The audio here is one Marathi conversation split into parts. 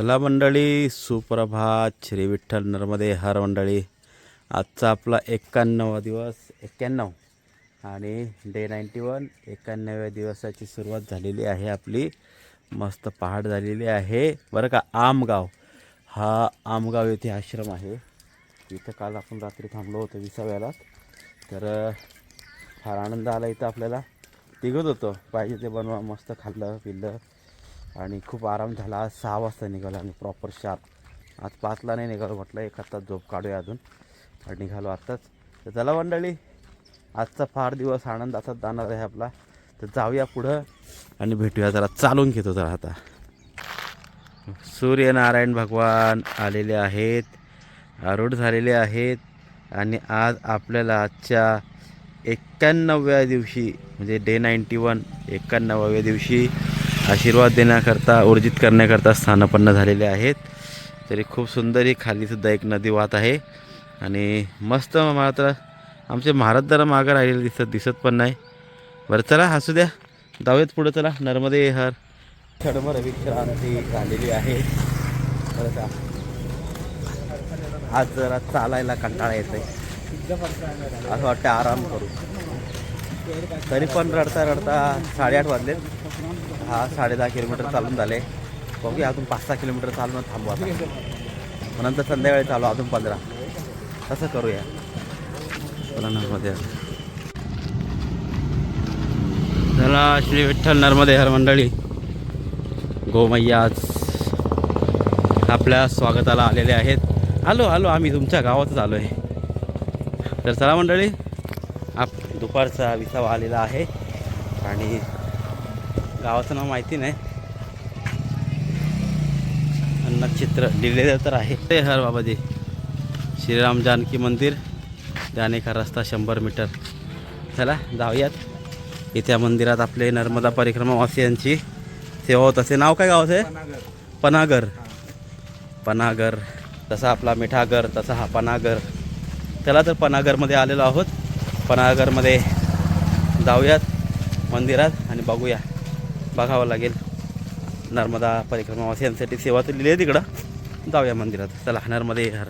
चला मंडळी, सुप्रभात. श्री विठ्ठल नर्मदे हर मंडळी. आजचा आपला 91वा दिवस, 91 आणि डे 91, 91व्या दिवसाची सुरुवात झालेली आहे आपली. मस्त पहाट झालेली आहे बरं का. आमगाव, हा आमगाव येथे आश्रम आहे. इथं काल आपण रात्री थांबलो होतो 20व्याला. तर फार आनंद आला इथं आपल्याला. तिघत होतो, पाहिजे ते बनवा, मस्त खाल्लं पिल्लं आणि खूप आराम झाला. आज 6 वाजता निघालो आणि प्रॉपर शार्प. आज 5ला नाही निघालो, म्हटलं एक तास झोप काढूया अजून आणि निघालो आत्ताच. तर चला मंडळी, आजचा फार दिवस आनंदाचा जाणार आहे आपला. तर जाऊया पुढं आणि भेटूया. जरा चालून घेतो जरा. आता सूर्यनारायण भगवान आलेले आहेत, आरूढ झालेले आहेत आणि आज आपल्याला आजच्या 91व्या दिवशी म्हणजे डे 91, 91व्या दिवशी आशीर्वाद देण्याकरता, ऊर्जित करण्याकरता स्थानापन्न झालेले आहेत. तरी खूप सुंदर ही खालीसुद्धा एक नदी वाहत आहे आणि मस्त. मला तर आमचे महाराज जरा मागं राहिलेले दिसत पण नाही. बरं चला हसू द्या, जाऊयात पुढं. चला, नर्मदे हर. क्षणभर विश्रांती झालेली आहे बरं का. आज जरा चालायला कंटाळा येत आहे, असं वाटतं आराम करू. तरी पण रडता रडता 8:30 वाजले. हा 10.5 किलोमीटर चालून झाले. बघूया, अजून 5-6 किलोमीटर चालून थांबू आता. मग नंतर संध्याकाळी चालू अजून 15. तसं करूया. मध्ये चला, श्री विठ्ठल नर्मदे हर मंडळी. गोमैया आज आपल्या स्वागताला आलेले आहेत. आलो आम्ही तुमच्या गावातच आलो आहे. तर चला मंडळी, दुपारचा 20वा आलेला आहे आणि गावाचं नाव माहिती नाही. नक्षत्र लिहिलेलं तर आहे. ते हर बाबाजी, श्रीराम जानकी मंदिर जाने का रस्ता 100 मीटर. चला जाऊयात. इथे मंदिरात आपले नर्मदा परिक्रमा वासियांची सेवा होत असे. नाव काय गावाचं आहे? पनागर. पनागर, तसा आपला मिठागर, तसा हा पनागर. चला तर पनागरमध्ये आलेलो आहोत. पनागरमध्ये जाऊयात मंदिरात आणि बघूया. बघावं लागेल. नर्मदा परिक्रमा वासियांसाठी सेवा तर लिहिली आहे तिकडं. जाऊया मंदिरात. चला, नर्मदे हर.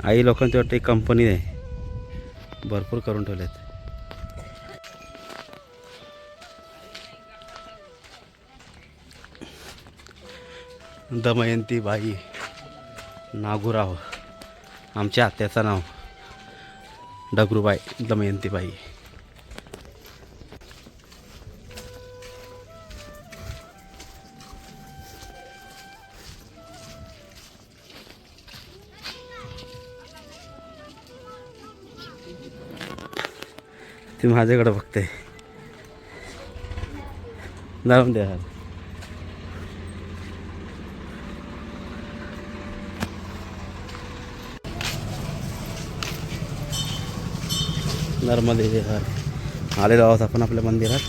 आई लोकांची वाटतं एक कंपनी आहे, भरपूर करून ठेवलेत. दमयंती बाई नागुराव, आमच्या आत्याचं नाव डगरूबाई दमयंती बाई. ती माझ्याकडे बघते. जाऊन द्या. नर्मदे हर. आलेलो आहोत आपण आपल्या मंदिरात.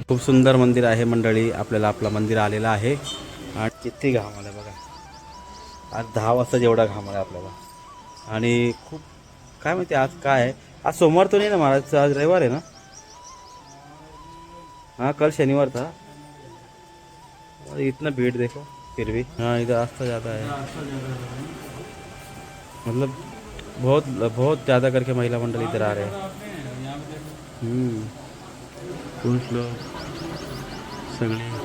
खूप सुंदर मंदिर आहे मंडळी. आपल्याला आपलं मंदिर आलेलं आहे आणि किती घाम आला बघा. आज 10 वाजता जेवढा घाम आला आपल्याला. आणि खूप काय माहिती आज काय आहे. आज सोमवार तो नहीं ना महाराज, आज रविवार है ना. हाँ, कल शनिवार था. इतना भीड़ देखो फिर भी. हाँ, इधर आस्था ज़्यादा है, मतलब बहुत बहुत ज़्यादा करके महिला मंडल इधर आ रहे हैं. पुरुष लोग सगळे.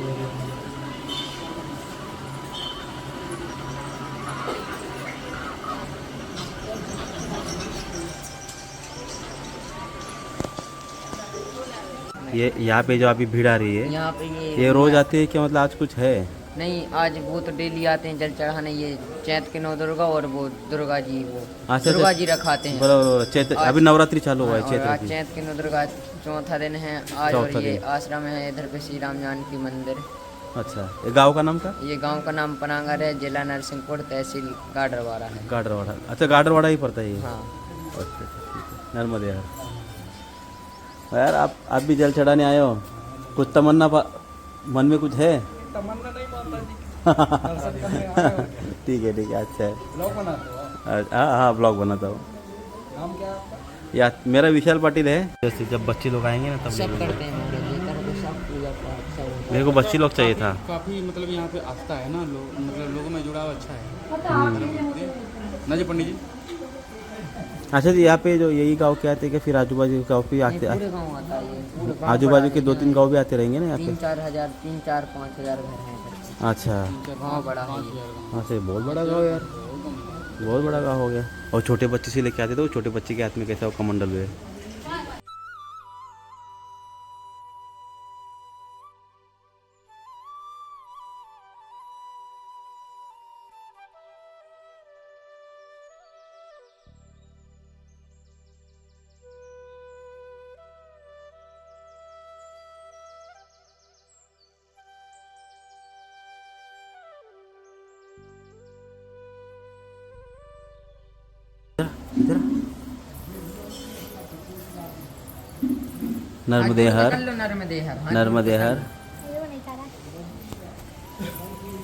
ये यहाँ पे जो अभी भीड़ आ रही है, यहाँ पे ये रोज आती है क्या? मतलब आज कुछ है? नहीं, आज वो तो डेली आते हैं जल चढ़ाने. ये चैत के 9 दुर्गा और वो दुर्गा जी, वो अच्छा, दुर्गा जी रखाते हैं. बराबर. चैत्र अभी नवरात्रि चालू हुआ है. और चैत्र आज की चैत के 9 दुर्गा चौथा दिन है आज. और चौथा ये दिन. आश्रम है इधर पे श्री राम जानकी मंदिर. अच्छा, ये गांव का नाम का? ये गांव का नाम पनागर है, जिला नरसिंहपुर, तहसील गाडरवाड़ा है. गाडरवाड़ा. अच्छा, गाडरवाड़ा ही पड़ता है ये. हाँ. अच्छा, ठीक है. नर्मदे यार. यार आप भी जल चढ़ाने आए हो, कुछ तमन्ना मन में कुछ है? तमन्ना नहीं माता जी, ठीक है अच्छा है। ब्लॉग बनाते हो आप? हाँ हाँ ब्लॉग बनाता हूँ। नाम क्या है आपका? या मेरा विशाल पाटिल है। जैसे जब बच्चे लोग आएंगे ना तब ले सब लूँगा। करते हैं महाराज जी, तरह के सब पूजा पाठ सब। मेरे को बच्चे लोग चाहिए था। काफ़ी मतलब यहाँ पे आस्था है ना, लोग मतलब लोगों में जुड़ाव अच्छा है ना जी पंडित जी। अच्छा जी, यहाँ पे जो यही गांव के आते हैं कि फिर आजू बाजू के गाँव भी नहीं, आते? पूरे गाँव आता है ये, पूरे गाँव आजू बड़ा बाजू के है। 2-3 गाँव भी आते रहेंगे ना यहाँ पे? 3-4 हजार 3-4-5 हजार घर हैं इधर। अच्छा गाँव बड़ा है ये। हाँ से बहुत बड़ा गाँव यार, बहुत बड़ा गाँव हो गया। और छोटे बच्चे से लेके आते थे, वो छोटे बच्चे के हाथ में कैसा वो कमंडल है। इधर नर्मदे हर, कर लो नर्मदे हर। हाँ, नर्मदे हर।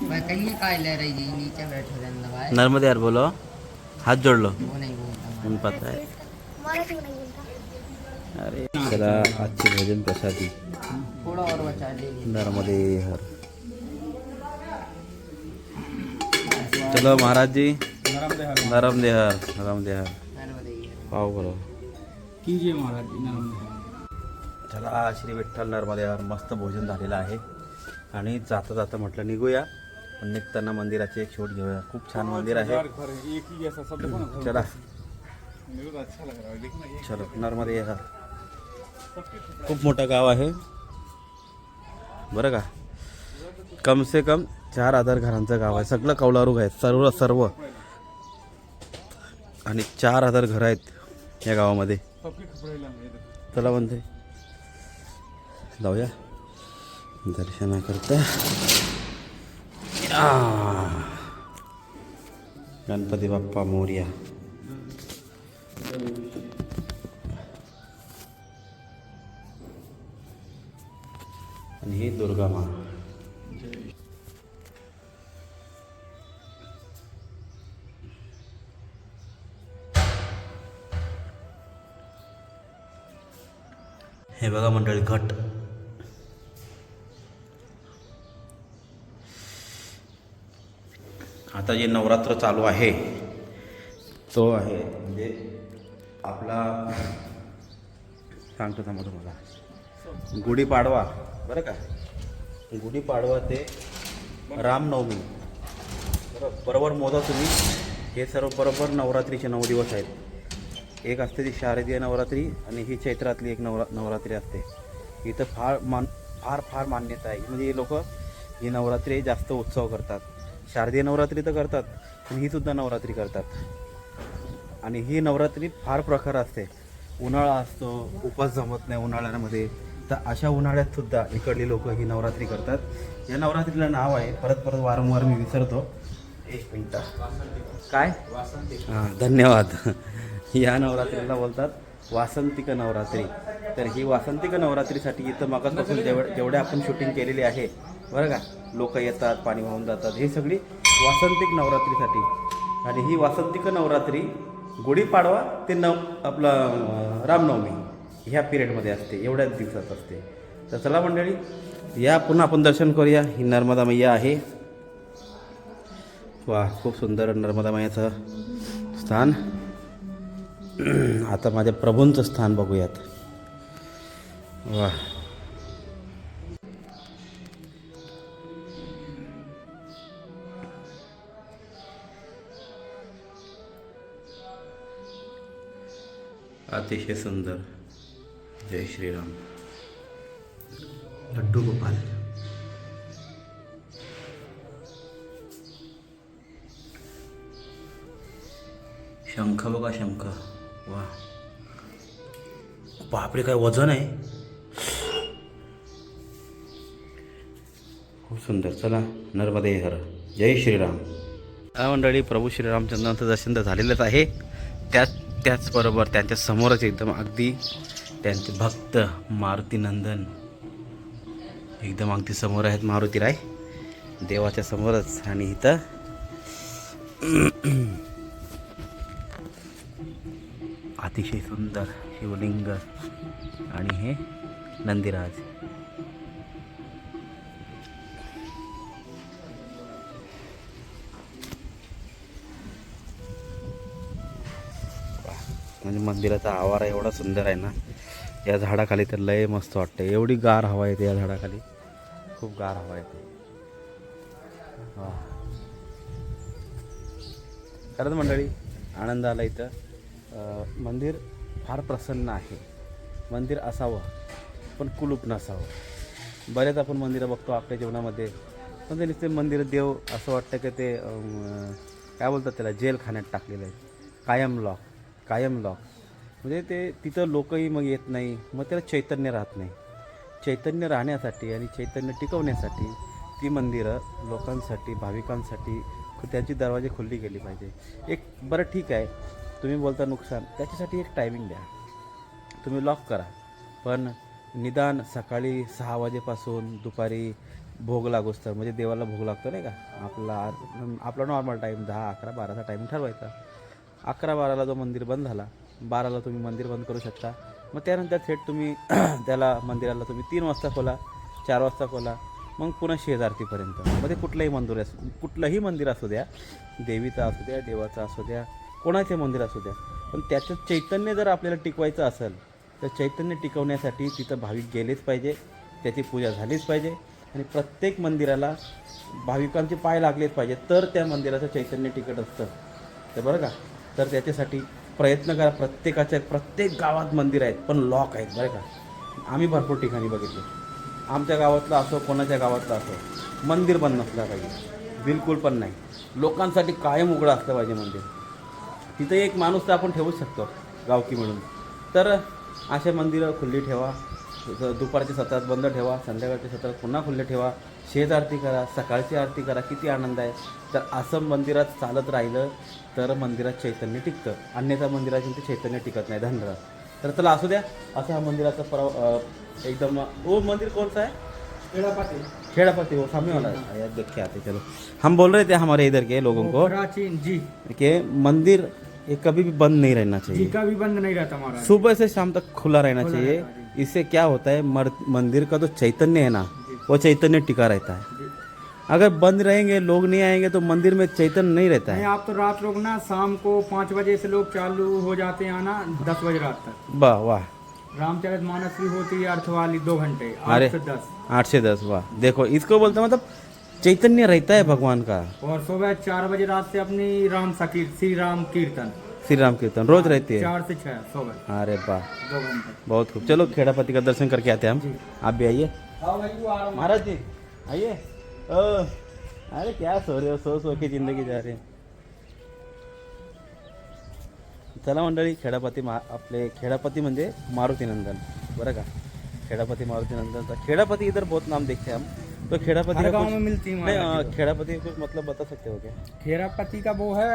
भाई कहीं काय ले रही जी, नीचे बैठे रहने भाई। नर्मदे हर बोलो, हाथ जोड़ लो। वो नहीं बोलता। हमें पता है। अरे चला अच्छे भोजन प्रसादी थोड़ा और बचा ले। नर्मदे हर। चलो महाराज जी, नर्मदे हर नर्मदे हर, नर्मदे हर नर्मदे ही हर। पाव करो। कीजिए महाराज जी, नर्मदे हर। चला श्री विठ्ठल नर्मदे हर, मस्त भोजन झालेलं आहे आणि जाता जाता म्हटलं निघूया, पण निघताना मंदिराची एक शोध घेऊया. खूप छान मंदिर आहे. यार घर है, एक ही जैसा सब देखो ना घर। चला मेरे को तो अच्छा लग रहा है, देखो ना ये चलो नर्मदे हर. खूप मोठं गाव आहे बरं का. कम से कम 4,000 घरांचं गाव आहे. सगळं कौलारू आहे, सर्व सर्व. आणि 4,000 घरं आहेत या गावामध्ये. सबके कपड़े लांगे इधर। चला म्हणते जाऊया दर्शनाकरता. गणपती बाप्पा मोरया. आणि ही दुर्गा माँ. हे बघा मंडळी घट. आता जे नवरात्र चालू आहे तो आहे म्हणजे आपला सांगतो थांबा तुम्हाला. गुढीपाडवा बरं का, गुढीपाडवा ते रामनवमी बरोबर मोजा तुम्ही. हे सर्व बरोबर नवरात्रीचे 9 दिवस आहेत. एक असते ती शारदीय नवरात्री आणि ही चैत्रातली एक नवरात्री असते. इथं फार मान्यता आहे. म्हणजे हे लोक ही नवरात्री जास्त उत्सव करतात. शारदीय नवरात्री तर करतात पण ही सुद्धा नवरात्री करतात. आणि ही नवरात्री फार प्रकार असते. उन्हाळा असतो, उपास जमत नाही उन्हाळ्यामध्ये, तर अशा उन्हाळ्यात सुद्धा इकडली लोक ही नवरात्री करतात. या नवरात्रीला नाव आहे, परत वारंवार मी विसरतो. एक मिनटं काय, हां धन्यवाद. या नवरात्रीला बोलतात वासंतिक नवरात्री. तर ही वासंतिक नवरात्रीसाठी इथं मागासपासून जेवढ्या आपण शूटिंग केलेली आहे बरं का, लोक येतात, पाणी वाहून जातात, हे सगळी वासंतिक नवरात्रीसाठी. आणि ही वासंतिक नवरात्री गुढीपाडवा ते आपलं रामनवमी ह्या पिरियडमध्ये असते, एवढ्याच दिवसात असते. तर चला मंडळी या पुन्हा आपण दर्शन करूया. ही नर्मदा मैया आहे. वा खूप सुंदर नर्मदा मैयाचं स्थान. आता माझ्या प्रभूंचं स्थान बघूयात. वा अतिशय सुंदर. जय श्रीराम. लड्डू गोपाल. शंख बघा, शंख. वा बापरे काय वजन आहे, खूप सुंदर. चला नर्मदे हर. जय श्रीराम. हा मंडळी, प्रभू श्रीरामचंद्रांचं दर्शन तर झालेलंच आहे. त्याचबरोबर त्यांच्या समोरच एकदम अगदी त्यांचे भक्त मारुती नंदन एकदम अगदी समोर आहेत. मारुती राय देवाच्या समोरच. आणि इथं अतिशय सुंदर शिवलिंग आणि हे नंदीराज. म्हणजे मंदिराचा आवारा एवढा सुंदर आहे ना. या झाडाखाली तर लय मस्त वाटतं. एवढी गार हवा येते या झाडाखाली, खूप गार हवा येते. वा, खरंच मंडळी आनंद आला इथं. मंदिर फार प्रसन्न आहे. मंदिर असावं पण कुलूप नसावं. बरेच आपण मंदिरं बघतो आपल्या जीवनामध्ये, पण ते नुसते मंदिर देव असं वाटतं की ते काय बोलतात त्याला, जेलखान्यात टाकलेलं आहे. कायम लॉक. म्हणजे ते तिथं लोकही मग येत नाही, मग त्याला चैतन्य राहत नाही. चैतन्य राहण्यासाठी आणि चैतन्य टिकवण्यासाठी ती मंदिरं लोकांसाठी, भाविकांसाठी त्यांची दरवाजे खुल्ली केली पाहिजे. एक बरं ठीक आहे, तुम्ही बोलता नुकसान, त्याच्यासाठी एक टायमिंग द्या. तुम्ही लॉक करा, पण निदान सकाळी 6 वाजेपासून दुपारी भोग लागोस तर, म्हणजे देवाला भोग लागतो नाही का, आपला नॉर्मल टाईम 10, 11, 12चा टाईम ठरवायचा. 11-12ला जो मंदिर बंद झाला, 12ला तुम्ही मंदिर बंद करू शकता. मग त्यानंतर थेट तुम्ही त्याला मंदिराला तुम्ही 3 वाजता खोला, 4 वाजता खोला, मग पुन्हा शेजारतीपर्यंत. मग ते कुठलंही मंदिर असू द्या, देवीचं असू द्या, देवाचं असू द्या, कोणाचे मंदिर असू द्या, पण त्याचं चैतन्य जर आपल्याला टिकवायचं असेल तर चैतन्य टिकवण्यासाठी तिथं भाविक गेलेच पाहिजे, त्याची पूजा झालीच पाहिजे. आणि प्रत्येक मंदिराला भाविकांचे पाय लागलेच पाहिजे, तर त्या मंदिराचं चैतन्य टिकत असतं. तर बरं का, तर त्याच्यासाठी प्रयत्न करा. प्रत्येक गावात मंदिर आहेत पण लॉक आहेत बरं का. आम्ही भरपूर ठिकाणी बघितले. आमच्या गावातलं असो, कोणाच्या गावातलं असो, मंदिर बंद नसलं पाहिजे, बिलकुल पण नाही. लोकांसाठी कायम उघडं असलं पाहिजे मंदिर. तिथं एक माणूस तर आपण ठेवूच शकतो गावकी म्हणून. तर अशा मंदिरं खुल्ली ठेवा. दुपारच्या सत्रात बंद ठेवा, संध्याकाळच्या सत्रात पुन्हा खुल्ले ठेवा. शेज आरती करा, सकाळची आरती करा, किती आनंद आहे. तर असं मंदिरात चालत राहिलं तर मंदिरात चैतन्य टिकतं, अन्यथा मंदिराचे ते चैतन्य टिकत नाही. धन्यवाद. तर चला असू द्या. असं हा मंदिराचा एकदम वो मंदिर कौन सा है? खेड़ापति वो सामने वाला है यार, देख के आते. चलो, हम बोल रहे थे हमारे इधर के लोगों को प्राचीन जी कि मंदिर ये कभी भी बंद नहीं रहना जी चाहिए, का भी बंद नहीं रहता हमारा। सुबह से शाम तक खुला रहना खुला चाहिए. रहता है, इससे क्या होता है, मंदिर का जो चैतन्य है ना, वो चैतन्य टिका रहता है. अगर बंद रहेंगे, लोग नहीं आएंगे, तो मंदिर में चैतन्य नहीं रहता नहीं, है. आप तो रात लोग ना शाम को 5 बजे से लोग चालू हो जाते हैं आना, 10 बजे रात तक। वाह वाह, रामचरित मानस भी होती है अर्थ वाली 2 घंटे, अरे 8 से 10। 8 से 10, वाह. देखो इसको बोलते हैं, मतलब चैतन्य रहता है भगवान का. और सुबह 4 बजे रात से अपनी श्री राम कीर्तन श्री राम कीर्तन रोज रहती है. 4 से 6 सुबह अरे वाह, 2 घंटे। बहुत खूब. चलो खेड़ापति का दर्शन करके आते हैं हम. आप भी आइए महाराज जी, आइए. अरे क्या सो रहे हो, सो के जिंदगी जा रही है. चला मंडळी, आपले खेड़ापति म्हणजे मारुति नंदन बरं का. खेड़ापति मारुति नंदन था. खेड़ापति इधर बहुत नाम देखते हैं हम. तो खेड़ापति हर का गांव कुछ- में मिलती है नहीं, महाराज जी। खेड़ापति का कुछ मतलब बता सकते हो क्या? खेरापति का वो है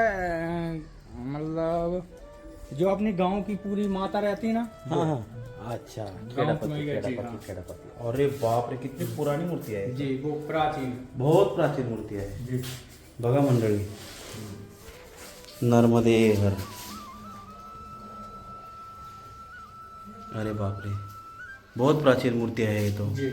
मतलब जो अपनी गांव की पूरी माता रहती है ना। हाँ हाँ, अच्छा. खेड़ापति में गए, जी, खेड़ापति हाँ। खेड़ापति. अरे बाप रे, कितनी पुरानी मूर्ति है. जी वो प्राचीन बहुत प्राचीन मूर्ती आहे. जी। बघा मंडळी, नर्मदे हर. अरे बाप रे, बहुत प्राचीन मूर्ति है ये तो. जी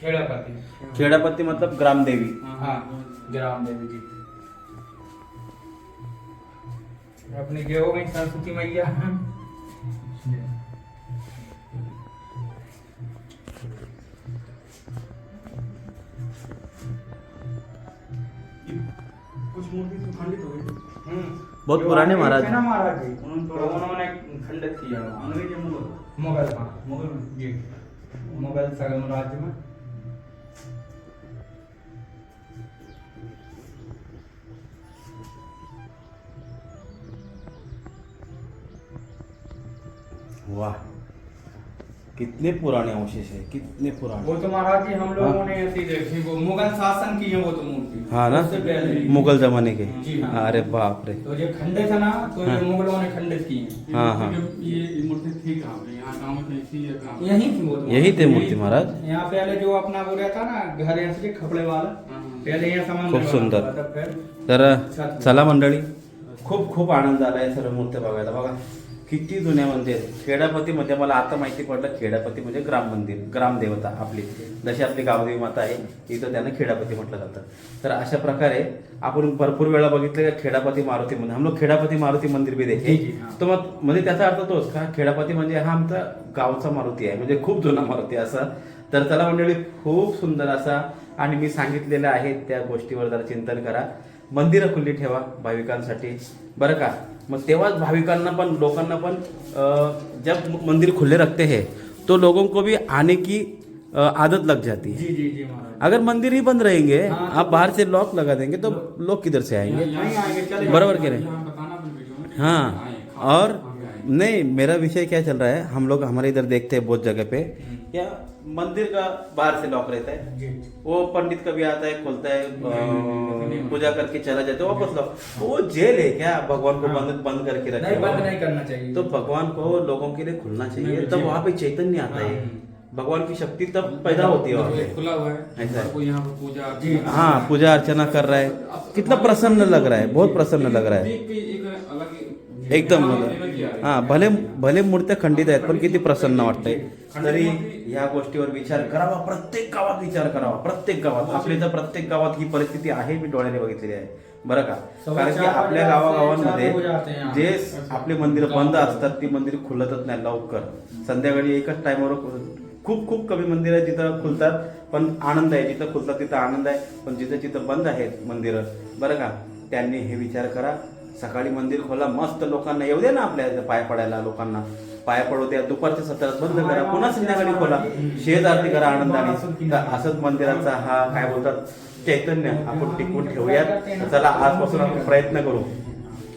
खेड़ापति। खेड़ापति मतलब ग्राम देवी. हाँ ग्राम देवी जी। अपनी ये हो गई सरस्वती मैया। कुछ मूर्ति तो खंडित हो गई। बहुत पुराने महाराज है ना हैं. महाराज जी, उन्होंने उन्होंने खंडित किया। अंग्रेज या मुगल? मुगल, हाँ मुगल में जी, मुगल साम्राज्य में। वाह, कितने पुराने अवशेष है, कितने पुराने। वो तो महाराज जी हम लोगों ने ऐसी देखी, वो मुगल शासन की है वो तो मूर्ति। हाँ ना, उससे पहले मुगल जमाने के। जी हाँ। अरे बाप रे। तो ये खंडित है ना, तो ये मुगलों ने खंडित की है। हाँ हाँ, ये मूर्ति थी कहाँ पे? यहाँ गाँव में थी या कहाँ पे? यही थी वो तो। यही थे मूर्ति महाराज। यहाँ पहले जो अपना वो रहता ना घर ऐसे खपड़े वाला, पहले यहाँ सामान खूप सुंदर। तर चला मंडळी, खूप खूप आनंद आला आहे सर्व मूर्त्या बघायला. बघा किती जुन्या मंदिर. खेडापती म्हणजे मला आता माहिती पडलं, खेडापती म्हणजे ग्राम मंदिर, ग्रामदेवता आपली, जशी आपली गावदेवी माता आहे इथं त्यांना खेडापती म्हटलं जातं. तर अशा प्रकारे आपण भरपूर वेळा बघितलं की खेडापती मारुती मंदिर, हम लोग खेडापती मारुती मंदिर भी देखे. तो मग म्हणजे त्याचा अर्थ तोच का खेडापती म्हणजे हा आमचा गावचा मारुती आहे, म्हणजे खूप जुना मारुती असं. तर चला मंडळी, खूप सुंदर असा, आणि मी सांगितलेलं आहे त्या गोष्टीवर जरा चिंतन करा. मंदिरं खुली ठेवा भाविकांसाठी, बरं का. मग तेव्हाच भाविकांना पण, लोकांना पण जब मंदिर खुले रखते हैं तो लोगों को भी आने की आदत लग जाती है. जी जी जी महाराज। अगर मंदिर ही बंद रहेंगे, आप बाहर से लॉक लगा देंगे तो लोग किधर से आएंगे, नहीं आएंगे, चले बराबर कह रहे हैं. यहाँ बताना अपने वीडियो में। हाँ, और नहीं, मेरा विषय क्या चल रहा है, हम लोग हमारे इधर देखते हैं बहुत जगह पे क्या मंदिर का बाहर से लॉक रहता है, वो पंडित कभी आता है, खोलता है, पूजा करके चला जाता है, वापस लॉक. वो जेल है क्या, भगवान को बंद करके रखे. नहीं, बंद नहीं करना चाहिए। तो भगवान को लोगों के लिए खुलना चाहिए, तब वहाँ पे चैतन्य आता है, भगवान की शक्ति तब पैदा होती है वहाँ पे. खुला हुआ है, ऐसा है. कोई यहाँ पर पूजा जी हाँ, पूजा अर्चना कर रहा है, कितना प्रसन्न लग रहा है, बहुत प्रसन्न लग रहा है देख के एक अलग एकदम. हा, भले भले मूर्त्या खंडित आहेत पण किती प्रसन्न वाटतंय. तरी ह्या गोष्टीवर विचार करावा, प्रत्येक गावात विचार करावा, प्रत्येक गावात. आपल्या इथं प्रत्येक गावात ही परिस्थिती आहे, मी डोळ्याने बघितलेली आहे, बरं का. कारण की आपल्या गावागावांमध्ये जे आपले मंदिर बंद असतात ती मंदिर खुलतच नाही लवकर. संध्याकाळी एकच टाइमवर खूप खूप कमी मंदिर आहे जिथं खुलतात, पण आनंद आहे. जिथं खुलतात तिथं आनंद आहे, पण जिथं जिथं बंद आहेत मंदिरं, बरं का, त्यांनी हे विचार करा. सकाळी मंदिर खोला, मस्त लोकांना येऊ द्या ना, आपल्या पाय पडायला, लोकांना पाय पडू द्या. दुपारच्या सत्रात बंद करा, पुन्हा संध्याकाळी खोला, शेत आरती करा आनंदाने. तर असंच मंदिराचा हा काय बोलतात चैतन्य आपण टिकवून ठेवूयात. चला आजपासून आपण प्रयत्न करू.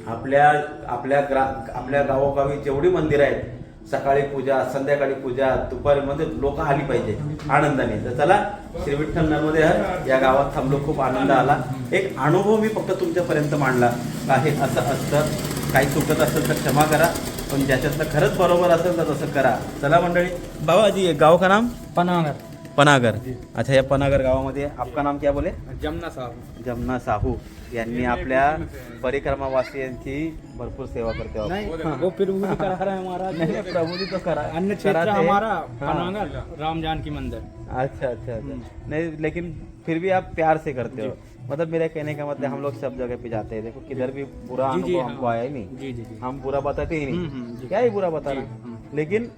आपल्या गावोगावी जेवढी मंदिरं आहेत, सकाळी पूजा, संध्याकाळी पूजा, दुपारी मध्ये लोक आली पाहिजे आनंदाने. तर चला, श्री विठ्ठल नर्मदे हर या गावात थांबलो, खूप आनंद आला. एक अनुभव मी फक्त तुमच्यापर्यंत मांडला आहे. असं असतं, काही चुकत असेल तर क्षमा करा, पण ज्याच्यातलं खरंच बरोबर असेल तर तसं करा. चला मंडळी, बाबाजी गाव का नाम पनागर। पनागर. अच्छा, या पनागर गावामध्ये आपका नाम क्या बोले? जमुना साहब। जमुना साहू यांनी आपल्या परिक्रमावासियांची भरपूर सेवा करते हो. नहीं, वो प्रभु करा रहा है महाराज। नहीं, प्रभु जी तो करा अन्य क्षेत्र कराते हैं. हमारा हाँ. पनागर राम जानकी मंदिर। अच्छा अच्छा अच्छा. नहीं, लेकिन फिर भी आप प्यार से करते हो. मतलब मेरा कहने का मतलब हम लोग सब जगह पे जाते हैं, देखो किधर भी बुरा जी, जी, अनुभव हमको हाँ. आया ही नहीं. जी जी जी। हम बुरा बताते ही नहीं, जी. क्या ही बुरा बताना, लेकिन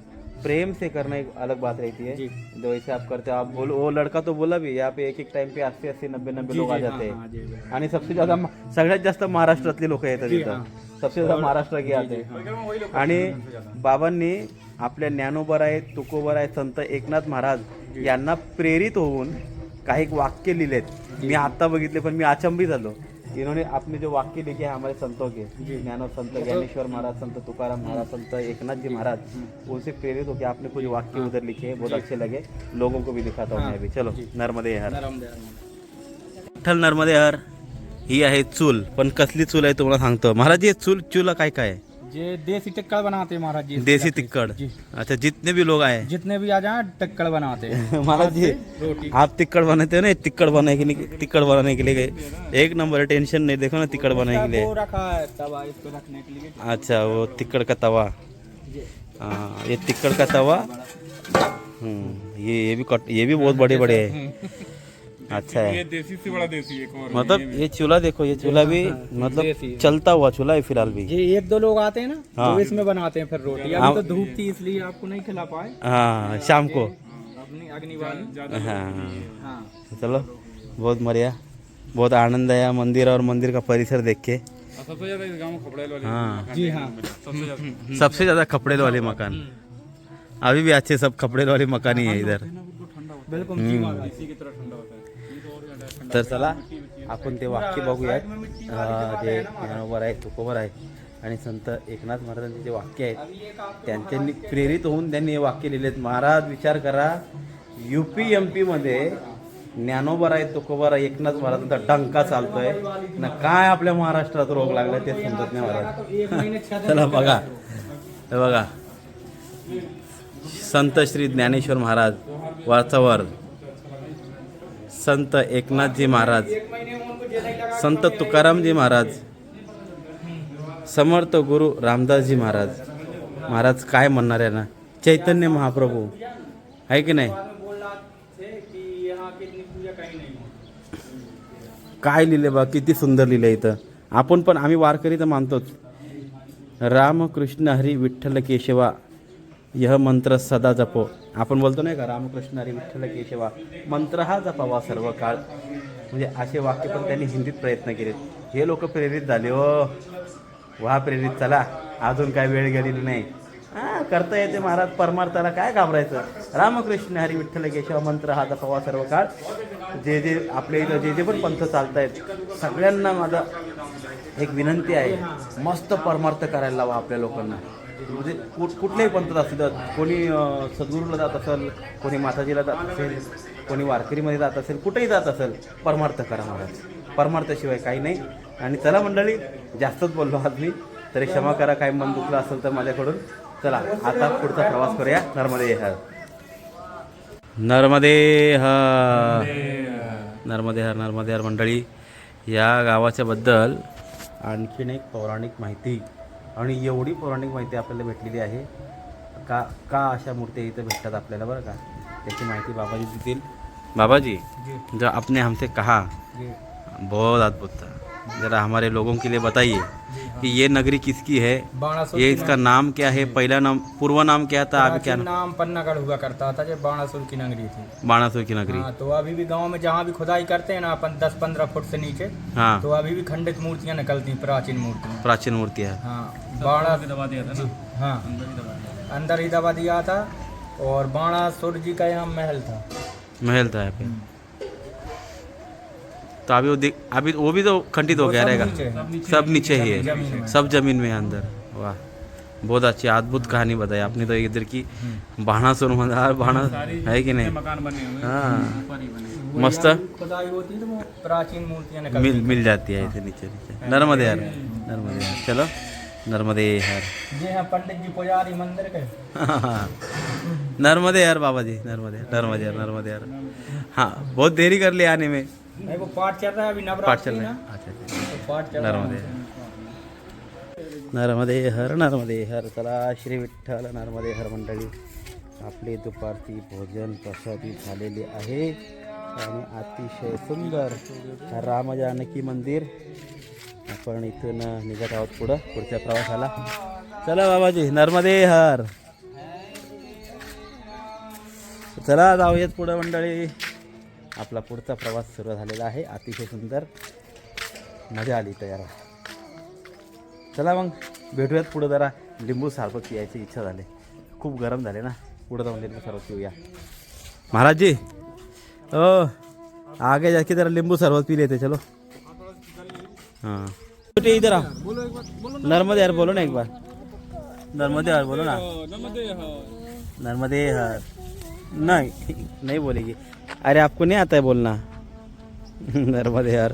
प्रेम से करना एक अलग बात रहती है. जी. जो वैसे आप करते हो, आप बोलो, वो लड़का तो बोला भी, यहाँ पे एक टाइम पे 80-80 90-90 लोग आ जाते हाँ, जी, जी. हैं. आणि सबसे ज्यादा सगळ्यात जास्त महाराष्ट्रातली लोक येतात जी, इथं. हाँ. सबसे ज्यादा महाराष्ट्र की आते. आणि बाबांनी आपल्या ज्ञानोबर आहेत, तुकोबर आहेत, संत एकनाथ महाराज यांना प्रेरित होऊन काही वाक्य लिहिलेत. मी आता बघितले पण मी अचंबित झालो. इन्होंने आपने जो वाक्य लिखे हैं हमारे संतों के, ज्ञानो संत ज्ञानेश्वर महाराज, संत तुकाराम महाराज, संत एकनाथ जी महाराज, उनसे प्रेरित होकर आपने कुछ वाक्य उधर लिखे हैं, बहुत अच्छे लगे. लोगों को भी दिखाता हूँ मैं अभी. चलो, नर्मदे हर. विठ्ठल नर्मदे हर. ही आहे चूल, पण कसली चूल आहे तुम्हाला सांगतो महाराज. हे चूल काय काय आहे? ये देसी टिक्कड़ बनाते हैं महाराज जी। देसी तिक्कड़. जी। अच्छा, जितने भी लोग आए जितने भी आ जाए टिक्कड़ बनाते हैं महाराज जी. रोटी। आप तिक्कड़ बनाते हो ना, तिक्कड़ बनाने के लिए गए, एक नंबर, टेंशन नहीं. देखो ना, तिक्कड़ बनाने के लिए. वो रखा है तवा इस पे रखने के लिए। अच्छा, वो तिक्कड़ का तवा. हाँ, ये तिक्कड़ का तवा. ये भी बहुत बड़े बड़े है. अच्छा है. देसी से बड़ा देसी एक और मतलब ये चूल्हा देखो, ये चूल्हा भी मतलब चलता हुआ चूल्हा है फिलहाल भी. ये एक दो लोग आते हैं ना, हाँ. तो इसमें बनाते हैं फिर रोटी। हाँ. अभी तो धूप थी इसलिए आपको नहीं खिला पाए। हाँ, शाम को. अपनी अग्नि वाली। हाँ, हाँ। चलो, बहुत बढ़िया, बहुत आनंद आया मंदिर और मंदिर का परिसर देख के. सबसे ज्यादा इस गाँव में खपड़ेल वाले हाँ. मकान जी हैं। हाँ। सबसे ज्यादा कपड़े वाले मकान. अभी भी अच्छे सब कपड़े वाले मकान ही है इधर. बिल्कुल जी महाराज। इसी की तरह ठंडा होता है। तर चला, आपण ते वाक्य बघूयात. जे ज्ञानोबर आहे, तुकोबर आहे, आणि संत एकनाथ महाराजांचे जे वाक्य आहेत त्यांनी प्रेरित होऊन त्यांनी हे वाक्य लिहिले आहेत. महाराज विचार करा, UP-MP मध्ये ज्ञानोबा आहे, तुकोबा, एकनाथ महाराजांचा डंका चालतोय ना, काय आपल्या महाराष्ट्रात रोग लागला ते समजत नाही महाराज. चला बघा, हे बघा, संत श्री ज्ञानेश्वर महाराज वारचावर, संत एकनाथजी महाराज, संत तुकारामजी महाराज, समर्थ गुरु रामदासजी महाराज. महाराज काय म्हणणार आहे ना, चैतन्य महाप्रभू आहे की नाही, काय लिहिले बा, किती सुंदर लिहिलं इथं. आपण पण आम्ही वारकरी तर मानतोच. राम कृष्ण हरी विठ्ठल केशवा यह मंत्र सदा जपो. आपण बोलतो नाही का, रामकृष्ण हरी विठ्ठल केशवा मंत्र हा जपावा सर्व काळ. म्हणजे असे वाक्य पण त्यांनी हिंदीत प्रयत्न केलेत. हे लोक प्रेरित झाले. हो वा प्रेरित, चला अजून काय वेळ गेलेली नाही. करता येते महाराज, परमार्थाला काय घाबरायचं. रामकृष्ण हरी विठ्ठल केशव मंत्र हा जपावा सर्व काळ. जे जे आपल्या इथं जे जे पण पंथ चालत आहेत सगळ्यांना माझा एक विनंती आहे, मस्त परमार्थ करायला लावा आपल्या लोकांना. म्हणजे कुठल्याही पंथात असू द्या, कोणी सद्गुरूला जात असेल, कोणी माताजीला जात असेल, कोणी वारकरीमध्ये जात असेल, कुठेही जात असेल, परमार्थ करा महाराज. परमार्थाशिवाय काही नाही. आणि चला मंडळी, जास्तच बोललो आज मी, तरी क्षमा करा, काही मन दुखलं असेल तर माझ्याकडून. चला आता पुढचा प्रवास करूया. नर्मदे हर, नर्मदे हर, नर्मदे हर, नर्मदे हर. मंडळी, या गावाच्या बद्दल आणखीन एक पौराणिक माहिती, आणि एवढी पौराणिक माहिती आपल्याला भेटलेली आहे का अशा मूर्त्या इथं भेटतात आपल्याला, बरं का. त्याची माहिती बाबाजी देतील. बाबाजी, जो आपने हमसे कहा बहुत अद्भुत था, ज़रा हमारे लोगों के लिए बताइए कि ये नगरी किसकी है, ये इसका नाम क्या है, पहला नाम, पूर्व नाम क्या था, अभी क्या नाम पन्नागढ़ हुआ करता था, जब बाणासुर की नगरी थी. बाणासुर की नगरी. हाँ, तो अभी भी गांव में जहाँ भी खुदाई करते हैं ना अपन 10-15 फुट से नीचे, हाँ, तो अभी भी खंडित मूर्तियाँ निकलती हैं, प्राचीन मूर्तियाँ. प्राचीन मूर्ति है. हाँ, बाणा दबा दिया था ना, हाँ अंदर ही दबा दिया था. और बाणासुर जी का यहाँ महल था. महल था यहाँ पे. तो अभी वो भी तो खंडित हो गया रहेगा. सब नीचे ही है, सब जमीन में है अंदर. वाह, बहुत अच्छी अद्भुत कहानी बताई आपने. तो इधर की बाणासुर बाणा है कि नहीं, मकान बने हुए हाँ, ऊपर ही बने. मस्त खुदाई होती तो वो प्राचीन मूर्तियाँ निकलती. मिल जाती है ऐसे नीचे नीचे. नर्मदे हर, नर्मदे हर. चलो नर्मदे हर. ये हैं पंडित जी पुजारी मंदिर के. नर्मदे हर बाबा जी, नर्मदे हर, नर्मदे हर, नर्मदे हर. हाँ, बहुत देरी कर लिया आने में. नहीं, वो पाठ चल रहा है अभी, पाठ नवरात्रि चल रहा ना, है. अच्छा अच्छा. तो पाठ चल रहा नर्मदे है. नर्मदे हर, नर्मदे हर. चला श्री विठ्ठल नर्मदे हर. मंडळी, आपली दुपारची भोजन प्रसादी झालेली आहे आणि अतिशय सुंदर राम जानकी मंदिर. आपण इथून निघत आहोत पुढच्या प्रवासाला. चला बाबाजी, नर्मदे हर. चला जाऊयात पुढं मंडळी. आपला पुढचा प्रवास सुरू झालेला आहे. अतिशय सुंदर, मजा आली तयार. चला मग भेटूयात पुढं. जरा लिंबू सरबत पियायची इच्छा झाली, खूप गरम झाले ना. पुढं जाऊन लिंबू सरबत पिऊया. महाराज जी, ओ आगे जाके जरा लिंबू सरबत पी लेते. चलो हाँ, इधर आओ. नर्मदे हर बोलो ना एक बार. नर्मदे हर बोलो ना. नर्मदे हर. नहीं बोलेगी. अरे आपको नहीं आता है बोलना. नर्मदे हर.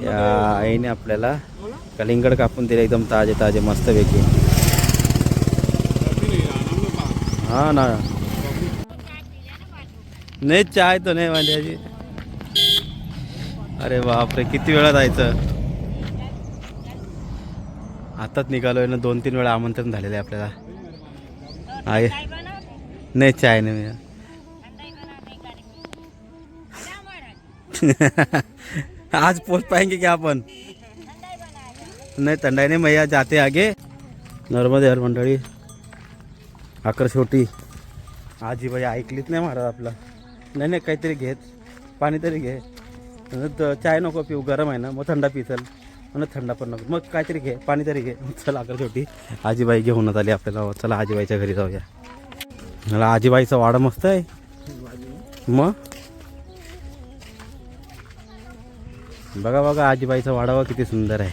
या आईने आपल्याला कलिंगड कापून दिले, एकदम ताजे ताजे मस्तपैकी. हाँ ना, नाही चाय तो नाही माझ्याची. अरे बापरे, किती वेळा जायचं. आताच निघालोय ना, 2-3 वेळा आमंत्रण झालेलं आहे आपल्याला. आहे नाही चाय नाही. आज पहुंच पाएंगे क्या अपन. नहीं ठंडा नहीं, मैया जाते आगे. नर्मदे हर मंडळी. अकर छोटी आजीबाई ऐकलीच नाही महाराज आपला. नाही काहीतरी घेत, पाणी तरी घे. चाय नको पिऊ, गरम आहे ना, मग थंडा पिचल. म्हणून थंडा पण नको, मग काहीतरी घे, पाणी तरी घे. चला अकर छोटी आजीबाई घेऊनच आली आपल्याला. चला आजीबाईच्या घरी जाऊया. मला आजीबाईचा वाडा मस्त आहे. मग बघा बघा, आजीबाईचा वाडा किती सुंदर आहे.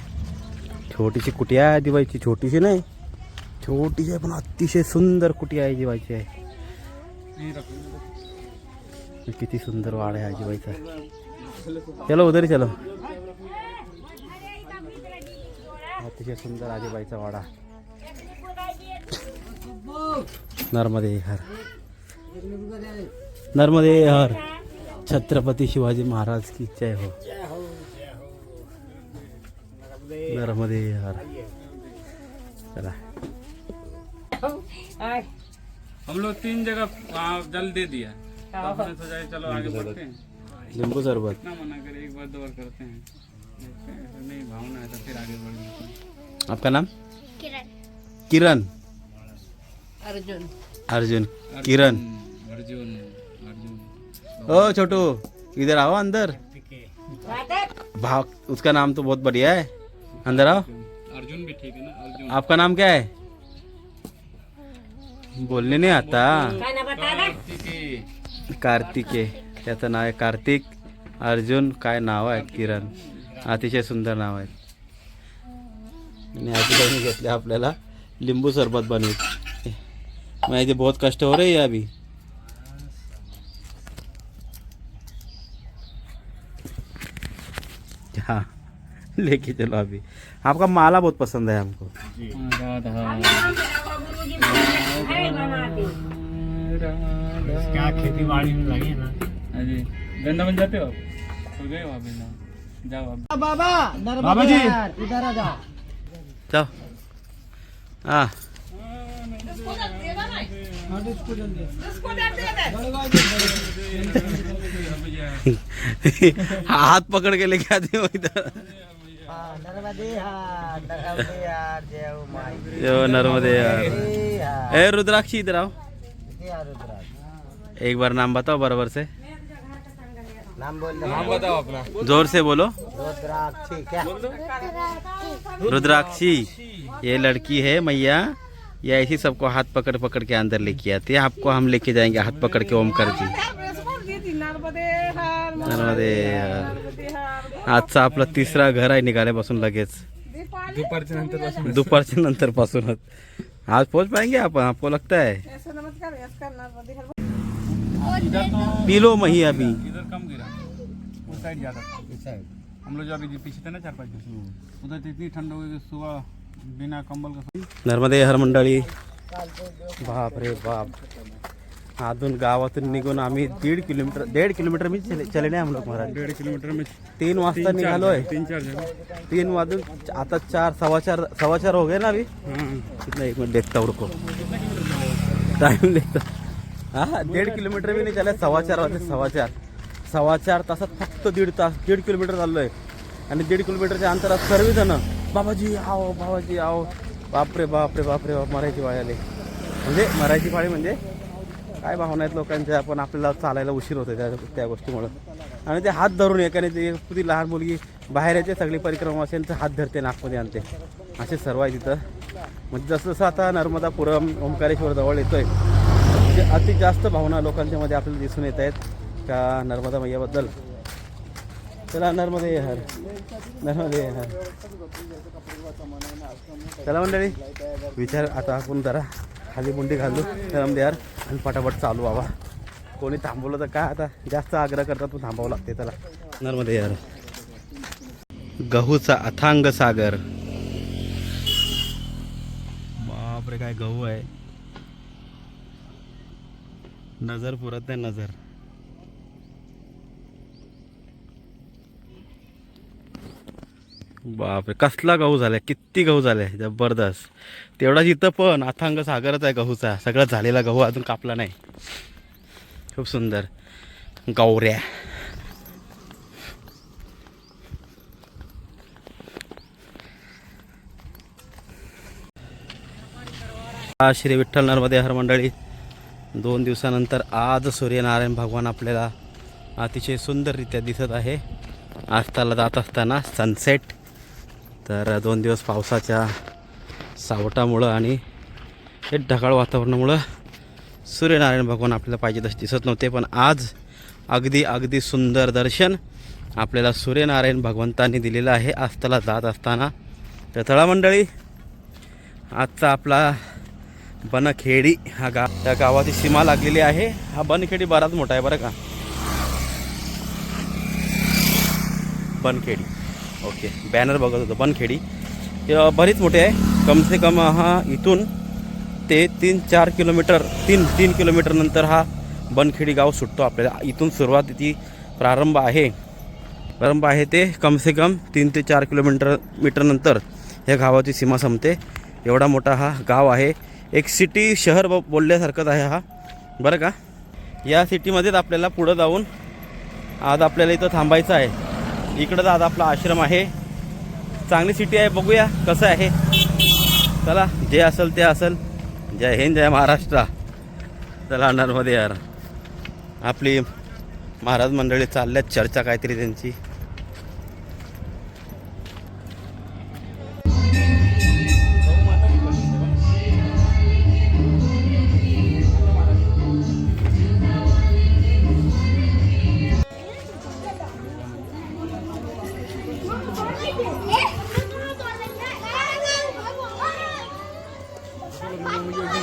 छोटीशी कुटिया आहे दिवाळीची, छोटीशी नाही, छोटीशी आहे पण अतिशय सुंदर कुटिया आहे दिवाळीची आहे. किती सुंदर वाडा आहे दिवाळीचा. चलो उधर ही चलो. अतिशय सुंदर आजीबाईचा वाडा. नर्मदे हर, नर्मदे हर. छत्रपती शिवाजी महाराज की जय हो. नर्मदे हर. चला हम लोग 3 जगह जल दे दिया, तो हमने सोचा कि चलो आगे बढ़ते हैं. लिंबू सरबत. इतना मना करे, एक बार 2 बार करते हैं, देखते हैं, अगर नहीं भावना है तो फिर आगे बढ़ेंगे. आपका नाम? किरण. अर्जुन. अर्जुन. किरण. अर्जुन. ओ छोटू इधर आओ अंदर. भाव उसका नाम तो बहुत बढ़िया है. अंदर आओ. अर्जुन भी ठीक है ना. अर्जुन. आपका नाम क्या है? बोलने नहीं आता. कार्तिके. त्याचं नाव आहे कार्तिक. अर्जुन काय नाव आहे? किरण. अतिशय सुंदर नाव आहे. आणि आजीबाईने घेतले आपल्याला लिंबू सरबत बनवून. मुझे बहुत कष्ट हो रही है अभी. हाँ लेके चलो अभी. आपका माला बहुत पसंद है हमको. क्या खेती बाड़ी में लगे ना. जी वृंदावन जाते हो? तो गए वहाँ वृंदावन, जाओ आप. बाबा जी जाओ. हाँ हाथ पकड़ के लेके आते हो इधर. जो नर्मदे यार. ए रुद्राक्षी इधर आओ. एक बार नाम बताओ बराबर से. नाम बताओ अपना. जोर से बोलो. रुद्राक्षी. क्या रुद्राक्षी ये लड़की है मैया. ये ऐसी सबको हाथ पकड़ पकड़ के अंदर लेके आती है. आपको हम लेके जाएंगे हाथ पकड़ के ओमकार जी. नर्मदे यार. आजचा आपला 3रा घर आहे निघाल्यापासून लगेच. दुपारच्या नंतर पासूनच आज पहुंच पाएंगे आप. आपको लगता है? पी लो मही अभी. इधर कम गिरा, उस साइड ज्यादा था. हम लोग जो अभी पीछे थे ना 4-5 दिन, उधर तो इतनी ठंड हो गई कि सुबह बिना कंबल का. नर्मदे हर मंडळी. बाप रे बाप. अजून गावातून निघून आम्ही 1.5 किलोमीटर मी चले नाही हम लोग महाराज. 1.5 किलोमीटर में 3 वाजता निघालोय. 3-4 जगह. 3 वाजून आता 4 सवा चार हो गए ना अभी. हाँ. कितना एक मिनट देखता हूँ रुको. टाइम देखता. हाँ 1.5 किलोमीटर भी नहीं चला. 4:15 वाजले. 4:15 तासात फक्त 1.5 किलोमीटर चाललोय. आणि 1.5 किलोमीटरच्या अंतरात सर्वजण बाबाजी आओ बाबाजी आओ. बापरे बापरे बापरे बाप. मरायची पाळी आली. म्हणजे मरायची पाळी म्हणजे काय भावना आहेत लोकांच्या. पण आपल्याला चालायला उशीर होतो त्या गोष्टीमुळं. आणि ते हात धरून एकाने ते ती लहान मुलगी बाहेर येते सगळी परिक्रमा असेल तर हात धरते नागमध्ये आणते. असे सर्व आहे तिथं. म्हणजे जसं जसं आता नर्मदापुरम ओंकारेश्वर जवळ येतोय म्हणजे अति जास्त भावना लोकांच्या मध्ये आपल्याला दिसून येत आहेत का नर्मदा मैयाबद्दल. चला नर्मदे हर. नर्मदे हर. चला मंडळी विचार आता आपण जरा खाली मुंडी घालू नर्मदे हर आणि पटापट चालू बाबा. कोणी थांबवलं तर काय आता जास्त आग्रह करतात पण थांबावं लागते. त्याला नर्मदे हर. गहूचा अथांग सागर. बापरे काय गहू आहे. नजर पुरत नाही नजर. बापरे कसला गहू झालाय. किती गहू झालाय जबरदस्त. तेवढाच इथं पण अथांग सागरच आहे गहूचा. सगळा झालेला गहू अजून कापला नाही. खूप सुंदर गौऱ्या. श्री विठ्ठल नर्मदे हर मंडळी. 2 दिवसानंतर आज सूर्यनारायण भगवान आपल्याला अतिशय सुंदररित्या दिसत आहे. आस्ताला जात असताना सनसेट. तर 2 दिवस पावसाच्या सावटामुळं आणि हे ढगाळ वातावरणामुळं सूर्यनारायण भगवान आपल्याला पाहिजे तसे दिसत नव्हते. पण आज अगदी सुंदर दर्शन आपल्याला सूर्यनारायण भगवंतांनी दिलेलं आहे आस्ताला जात असताना. तर तळा मंडळी, आजचा आपला बनखेडी हा त्या गावाची सीमा लागलेली आहे. हा बनखेडी बराच मोठा आहे बरं का. बनखेडी, ओके, बॅनर बघत होतो बनखेडी. हे बरीच मोठे आहे. कम से कम हा इथून ते 3-4 किलोमीटर 3 किलोमीटर नंतर हा बनखेडी गाव सुटतो आपल्याला. इथून सुरुवातीची प्रारंभ आहे ते कम से कम 3 ते 4 किलोमीटर नंतर ह्या गावाची सीमा संपते. एवढा मोठा हा गाव आहे. एक सिटी शहर बोलल्यासारखंच आहे हा बरं का. या सिटीमध्येच आपल्याला पुढं जाऊन आज आपल्याला इथं थांबायचं आहे. इकडं आज आपला आश्रम आहे. चांगली सिटी आहे, बघूया कसं आहे. चला, जे असेल ते असेल. जय हिंद, जय महाराष्ट्र. चला नर्मदे यार. आपली महाराज मंडळी चालल्यात, चर्चा काहीतरी त्यांची.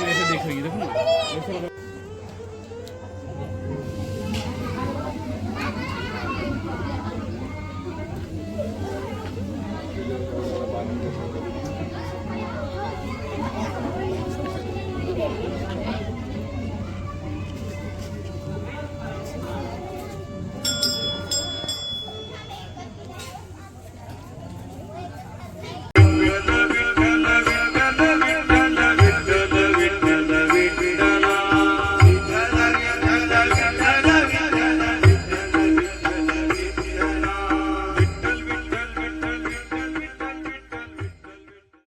ऐसे देख रही है, देखो ना, ऐसे लग